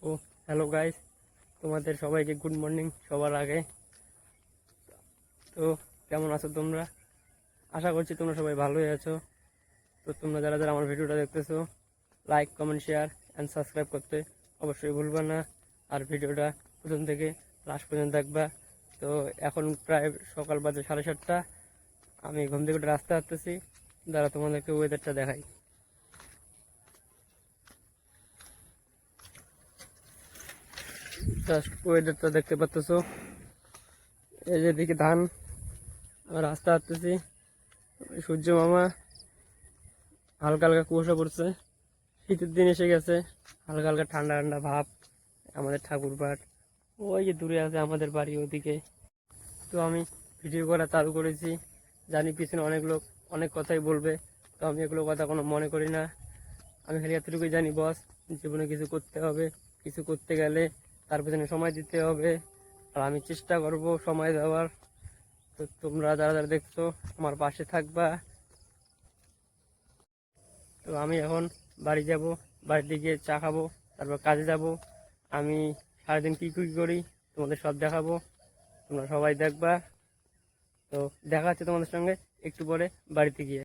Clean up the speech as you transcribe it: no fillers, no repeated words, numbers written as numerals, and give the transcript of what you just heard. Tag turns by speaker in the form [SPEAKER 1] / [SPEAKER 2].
[SPEAKER 1] ও hello guys, তোমাদের সবাইকে good morning সবার আগে। তো কেমন আছো তোমরা? আশা করছি তোমরা সবাই ভালোই আছো। তো তোমরা যারা যারা আমার ভিডিওটা দেখতেছো, like comment share and subscribe করতে অবশ্যই ভুলবা না। আর ভিডিওটা প্রথম থেকে লাস্ট পর্যন্ত দেখবা। তো এখন প্রায় সকাল বাজে 7:30। আমি ঘুম থেকে উঠে রাস্তা হাঁটতেছি, দ্বারা তোমাদেরকে ওয়েদারটা দেখাই। জাস্ট ওয়েদারটা দেখতে পাচ্তেছো, এই যে দিকে ধান, আমার রাস্তা হাঁটতেছি, সূর্য মামা, হালকা হালকা কুয়াশা পড়ছে, শীতের দিন এসে গেছে, হালকা হালকা ঠান্ডা ঠান্ডা ভাব। আমাদের ঠাকুর পাট ওই যে দূরে আছে আমাদের বাড়ি ওদিকে। তো আমি ভিডিও করা চালু করেছি, জানি পিছনে অনেক লোক অনেক কথাই বলবে, তো আমি এগুলো কথা কোনো মনে করি না। আমি খালি এতটুকুই জানি, বস জীবনে কিছু করতে হবে, কিছু করতে গেলে তার পেছনে সময় দিতে হবে, আর আমি চেষ্টা করব সময় দেওয়ার। তো তোমরা যারা যারা দেখছো আমার পাশে থাকবা। তো আমি এখন বাড়ি যাব, বাড়িতে গিয়ে চা খাবো, তারপর কাজে যাব। আমি সারাদিন কী কী করি তোমাদের সব দেখাবো, তোমরা সবাই দেখবা। তো দেখা হচ্ছে তোমাদের সঙ্গে একটু পরে বাড়িতে গিয়ে।